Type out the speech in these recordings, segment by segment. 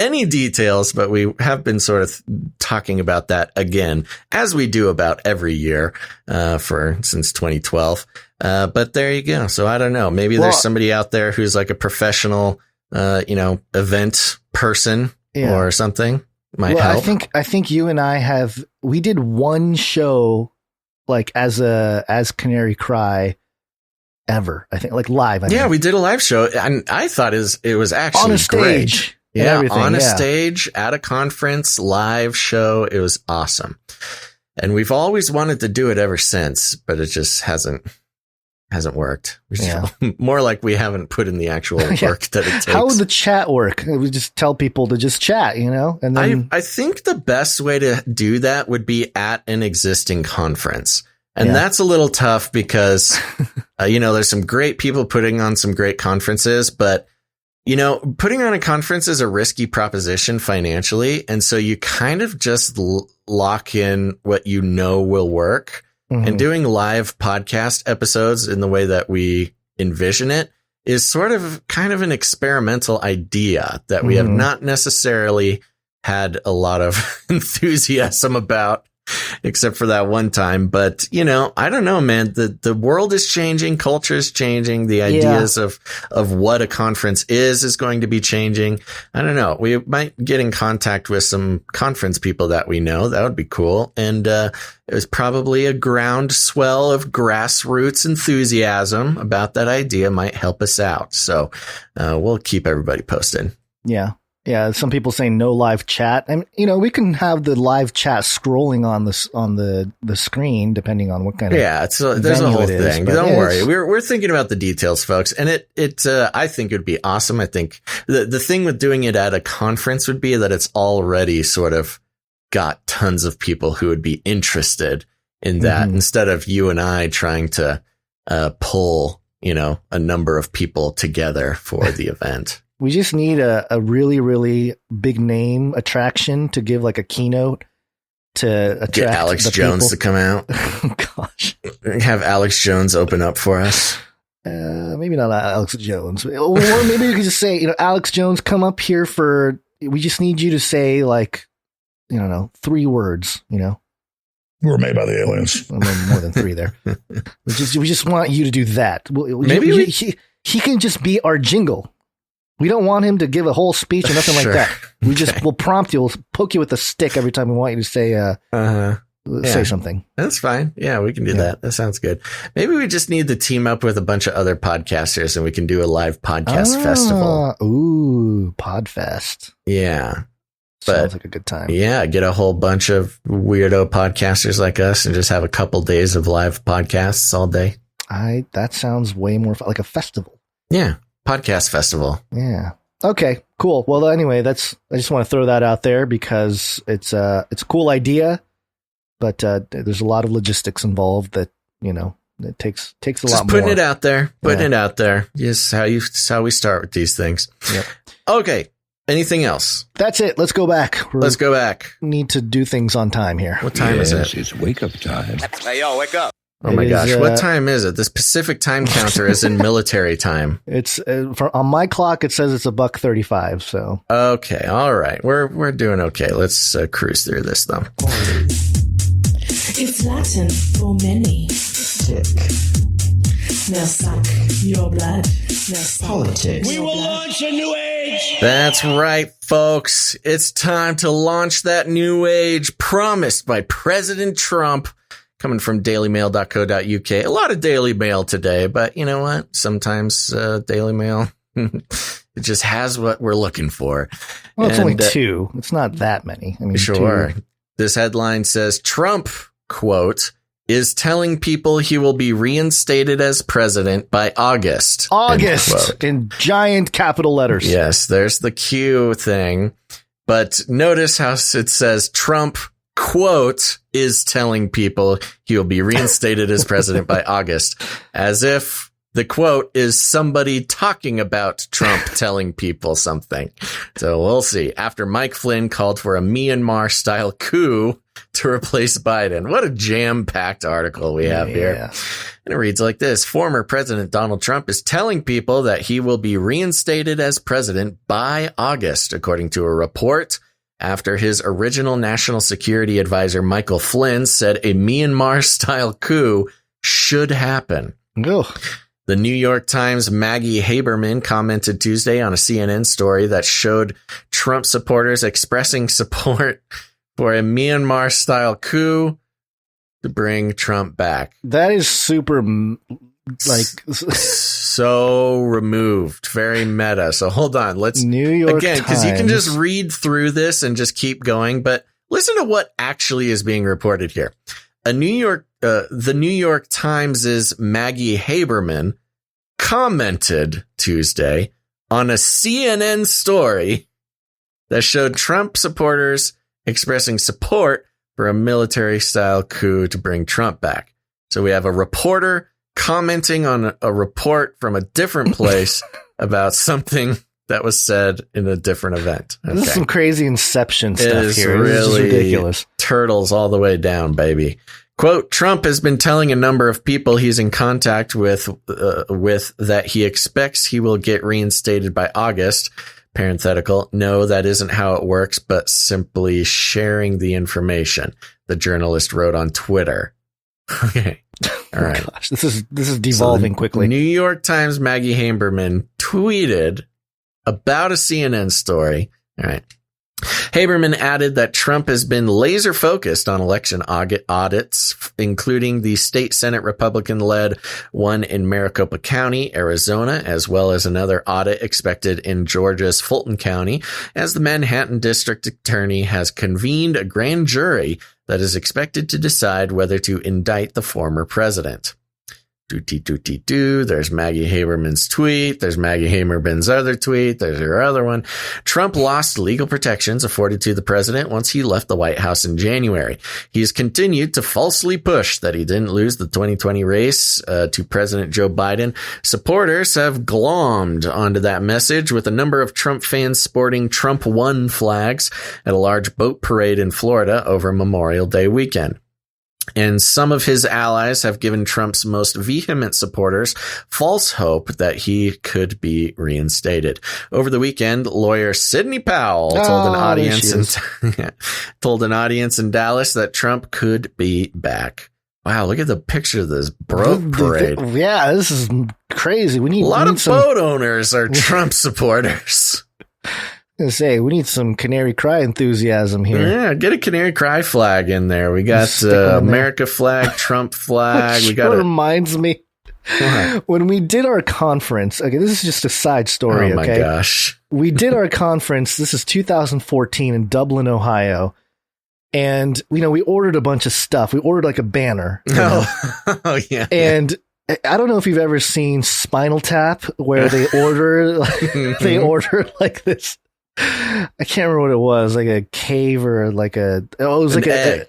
any details, but we have been sort of talking about that again, as we do about every year since 2012. But there you go. So I don't know. Maybe there's somebody out there who's like a professional, event person or something. Might help. I think you and I we did one show like as Canary Cry ever. I think like live. We did a live show, and I thought it was actually on a stage. Great. Yeah, on a stage at a conference, live show. It was awesome. And we've always wanted to do it ever since, but it just hasn't worked. More like we haven't put in the actual work that it takes. How would the chat work? We just tell people to just chat, and then I think the best way to do that would be at an existing conference. And that's a little tough because, there's some great people putting on some great conferences, but putting on a conference is a risky proposition financially. And so you kind of just lock in what will work. Mm-hmm. And doing live podcast episodes in the way that we envision it is sort of kind of an experimental idea that we have not necessarily had a lot of enthusiasm about, except for that one time. But, I don't know, man, the world is changing. Culture is changing. The ideas of what a conference is going to be changing. I don't know. We might get in contact with some conference people that we know. That would be cool. And, it was probably a groundswell of grassroots enthusiasm about that idea might help us out. So, we'll keep everybody posted. Yeah. Yeah, some people saying no live chat. And we can have the live chat scrolling on the screen depending on what kind of there's a whole thing. Don't worry. We're thinking about the details, folks. And I think it would be awesome. I think the thing with doing it at a conference would be that it's already sort of got tons of people who would be interested in that instead of you and I trying to pull, a number of people together for the event. We just need a really, really big name attraction to give like a keynote to attract Get Alex Jones to come out. Gosh. Have Alex Jones open up for us. Maybe not Alex Jones. Or maybe we could just say, Alex Jones, come up here we just need you to say like, 3 words, We were made by the aliens. More than 3 there. We just want you to do that. Maybe he can just be our jingle. We don't want him to give a whole speech or nothing like that. We'll prompt you. We'll poke you with a stick every time we want you to say something. That's fine. Yeah, we can do that. That sounds good. Maybe we just need to team up with a bunch of other podcasters and we can do a live podcast festival. Ooh, Podfest. Yeah. Sounds like a good time. Yeah, get a whole bunch of weirdo podcasters like us and just have a couple days of live podcasts all day. That sounds way more like a festival. Yeah. Podcast festival. Yeah. Okay, cool. Well, anyway, I just want to throw that out there because it's a cool idea, but there's a lot of logistics involved that, it takes a lot more. Just putting it out there. Putting it out there. Yes, how we start with these things. Yep. Okay. Anything else? That's it. Let's go back. Let's go back. Need to do things on time here. What time is it? It's wake up time. Hey, y'all, wake up. Oh my gosh. What time is it? This Pacific time counter is in military time. It's on my clock. It says it's $1:35. So. Okay. All right. We're doing okay. Let's cruise through this though. It's Latin for many. Tick. Now suck your blood. Now suck Politics. We will launch a new age. That's right, folks. It's time to launch that new age promised by President Trump. Coming from dailymail.co.uk. A lot of Daily Mail today, but you know what? Sometimes Daily Mail, it just has what we're looking for. Well, it's only 2. It's not that many. I mean, sure. 2. This headline says, Trump, quote, is telling people he will be reinstated as president by August. August in giant capital letters. Yes, there's the Q thing. But notice how it says Trump, quote, is telling people he will be reinstated as president by August, as if the quote is somebody talking about Trump telling people something. So we'll see. After Mike Flynn called for a Myanmar-style coup to replace Biden. What a jam-packed article we have here. And it reads like this. Former President Donald Trump is telling people that he will be reinstated as president by August, according to a report after his original national security advisor, Michael Flynn, said a Myanmar-style coup should happen. Ugh. The New York Times' Maggie Haberman commented Tuesday on a CNN story that showed Trump supporters expressing support for a Myanmar-style coup to bring Trump back. That is super, so removed, very meta. So hold on, let's New York again, because you can Times. just read through this and just keep going. But listen to what actually is being reported here. The New York Times' Maggie Haberman commented Tuesday on a CNN story that showed Trump supporters expressing support for a military-style coup to bring Trump back. So we have a reporter commenting on a report from a different place about something that was said in a different event. Okay. This is some crazy Inception stuff It is here. Really this is ridiculous. Turtles all the way down, baby. Quote, Trump has been telling a number of people he's in contact with that he expects he will get reinstated by August. Parenthetical, no, that isn't how it works, but simply sharing the information, the journalist wrote on Twitter. Okay. All right. Gosh, this is devolving quickly. New York Times Maggie Haberman tweeted about a CNN story. All right. Haberman added that Trump has been laser focused on election audits, including the state Senate Republican-led one in Maricopa County, Arizona, as well as another audit expected in Georgia's Fulton County, as the Manhattan District Attorney has convened a grand jury that is expected to decide whether to indict the former president. There's Maggie Haberman's tweet. There's Maggie Haberman's other tweet. There's her other one. Trump lost legal protections afforded to the president once he left the White House in January. He's continued to falsely push that he didn't lose the 2020 race to President Joe Biden. Supporters have glommed onto that message with a number of Trump fans sporting Trump won flags at a large boat parade in Florida over Memorial Day weekend. And some of his allies have given Trump's most vehement supporters false hope that he could be reinstated. Over the weekend, lawyer Sidney Powell told an audience in Dallas that Trump could be back. Wow, look at the picture of this boat parade. Yeah, this is crazy. We need a lot of boat owners are Trump supporters. Say we need some Canary Cry enthusiasm here. Yeah, get a Canary Cry flag in there. We got America flag, Trump flag. We got. Reminds me when we did our conference. Okay, this is just a side story. Oh my gosh, we did our conference. This is 2014 in Dublin, Ohio, and we ordered a bunch of stuff. We ordered like a banner. Oh yeah, and. I don't know if you've ever seen Spinal Tap, where they order like this. I can't remember what it was, like a cave or like a. Oh, it was like egg.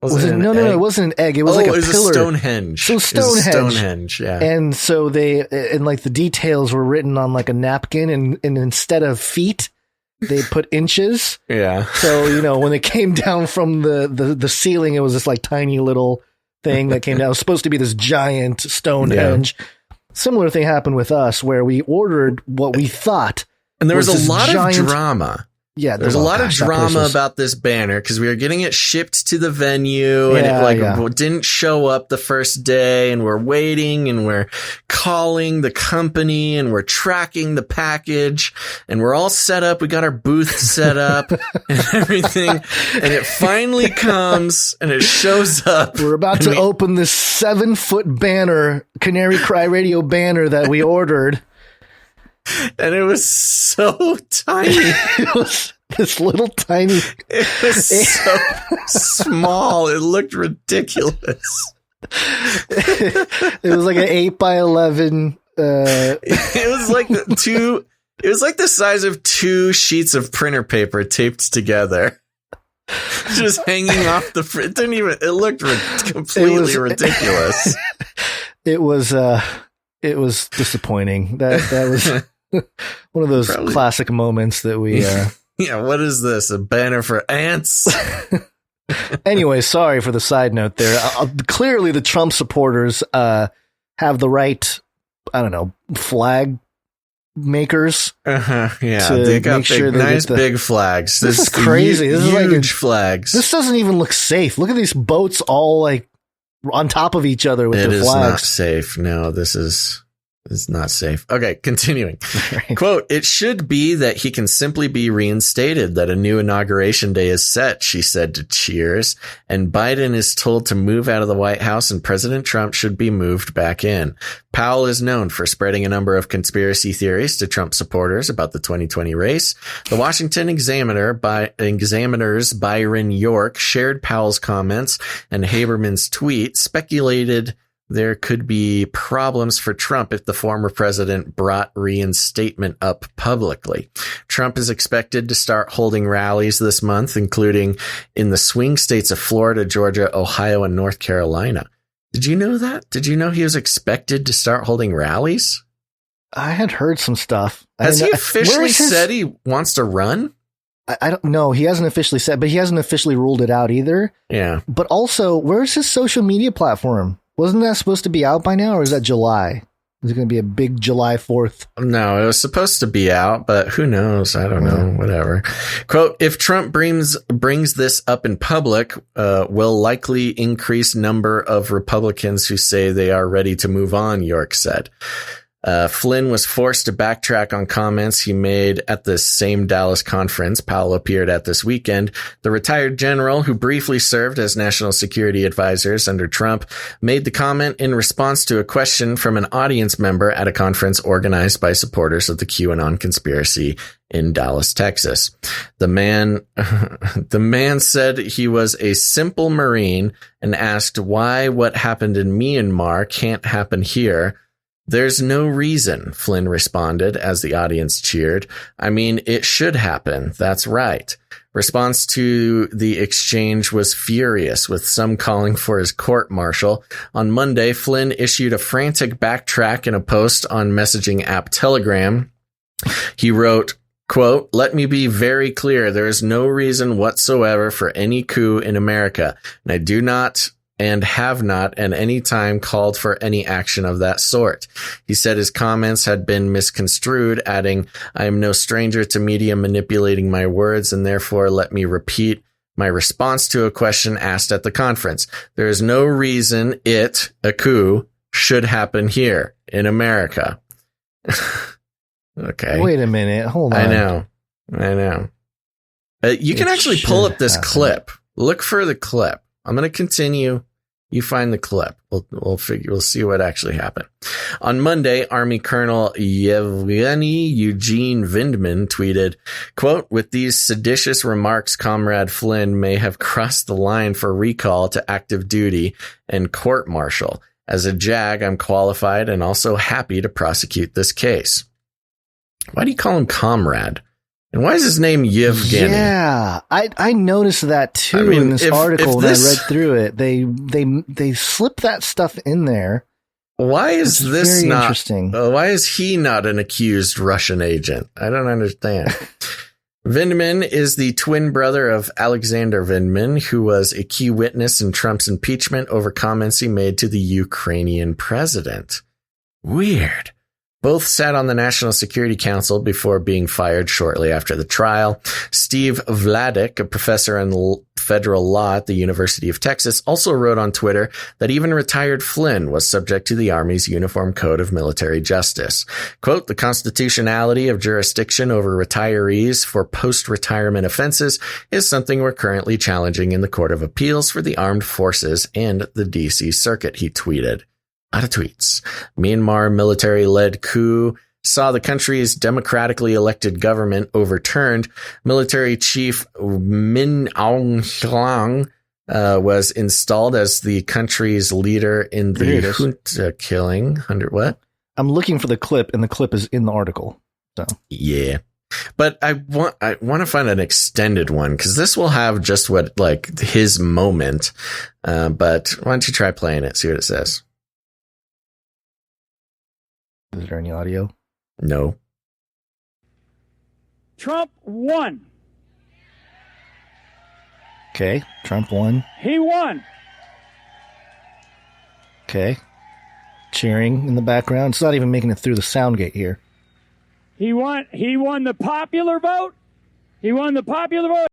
No, it wasn't an egg. It was like a pillar. A Stonehenge. So Stonehenge, yeah. And so like the details were written on like a napkin, and instead of feet, they put inches. Yeah. So when it came down from the ceiling, it was this like tiny little thing that came down. It was supposed to be this giant Stonehenge. Yeah. Similar thing happened with us, where we ordered what we thought. And there was a lot of drama. Yeah, there's a lot of drama about this banner because we were getting it shipped to the venue and it didn't show up the first day, and we're waiting and we're calling the company and we're tracking the package and we're all set up. We got our booth set up and everything, and it finally comes and it shows up. We're about to open this 7-foot banner, Canary Cry Radio banner that we ordered. And it was so tiny. It was this little tiny. It was so small. It looked ridiculous. It was like an 8x11. It was like It was like the size of 2 sheets of printer paper taped together, just hanging off the. It didn't even. It looked completely ridiculous. It was disappointing. That was. One of those classic moments that we. Yeah, what is this? A banner for ants? Anyway, sorry for the side note there. Clearly, the Trump supporters have the right, I don't know, flag makers. Yeah, they got big flags. This is crazy. This huge is like flags. This doesn't even look safe. Look at these boats all like on top of each other with their flags. It is not safe. No, this is not safe. Okay, continuing. Right. Quote, "It should be that he can simply be reinstated, that a new inauguration day is set," she said to Cheers, "and Biden is told to move out of the White House and President Trump should be moved back in." Powell is known for spreading a number of conspiracy theories to Trump supporters about the 2020 race. The Washington Examiner's Byron York shared Powell's comments, and Haberman's tweet speculated there could be problems for Trump if the former president brought reinstatement up publicly. Trump is expected to start holding rallies this month, including in the swing states of Florida, Georgia, Ohio, and North Carolina. Did you know that? Did you know he was expected to start holding rallies? I had heard some stuff. Has he officially said he wants to run? I don't know. He hasn't officially said, but he hasn't officially ruled it out either. Yeah. But also, where's his social media platform? Wasn't that supposed to be out by now, or is that July? Is it going to be a big July 4th? No, it was supposed to be out, but who knows? I don't know. Whatever. Quote, "If Trump brings this up in public, will likely increase number of Republicans who say they are ready to move on," York said. Flynn was forced to backtrack on comments he made at the same Dallas conference Powell appeared at this weekend. The retired general, who briefly served as national security advisors under Trump, made the comment in response to a question from an audience member at a conference organized by supporters of the QAnon conspiracy in Dallas, Texas. The man said he was a simple Marine and asked why what happened in Myanmar can't happen here. "There's no reason," Flynn responded as the audience cheered. "I mean, it should happen. That's right." Response to the exchange was furious, with some calling for his court-martial. On Monday, Flynn issued a frantic backtrack in a post on messaging app Telegram. He wrote, quote, "Let me be very clear. There is no reason whatsoever for any coup in America, and I do not and have not at any time called for any action of that sort." He said his comments had been misconstrued, adding, "I am no stranger to media manipulating my words, and therefore let me repeat my response to a question asked at the conference. There is no reason a coup, should happen here in America." Okay. Wait a minute. Hold on. I know. You can actually pull up this clip. Look for the clip. I'm going to continue. You find the clip. We'll see what actually happened. On Monday, Army Colonel Yevgeny Eugene Vindman tweeted, quote, "With these seditious remarks, Comrade Flynn may have crossed the line for recall to active duty and court-martial. As a JAG, I'm qualified and also happy to prosecute this case." Why do you call him Comrade? And why is his name Yevgeny? Yeah, I noticed that too in this article when I read through it. They slip that stuff in there. Why is this not interesting? Why is he not an accused Russian agent? I don't understand. Vindman is the twin brother of Alexander Vindman, who was a key witness in Trump's impeachment over comments he made to the Ukrainian president. Weird. Both sat on the National Security Council before being fired shortly after the trial. Steve Vladeck, a professor in federal law at the University of Texas, also wrote on Twitter that even retired Flynn was subject to the Army's Uniform Code of Military Justice. Quote, "The constitutionality of jurisdiction over retirees for post-retirement offenses is something we're currently challenging in the Court of Appeals for the Armed Forces and the D.C. Circuit," he tweeted. Out of tweets. Myanmar military-led coup saw the country's democratically elected government overturned. Military chief Min Aung Hlaing was installed as the country's leader in the junta killing. What? I'm looking for the clip, and the clip is in the article. So yeah. But I want to find an extended one, because this will have just what, like, his moment. But why don't you try playing it, see what it says. Is there any audio? No. Trump won. Okay, Trump won. He won. Okay. Cheering in the background. It's not even making it through the sound gate here. He won the popular vote. He won the popular vote.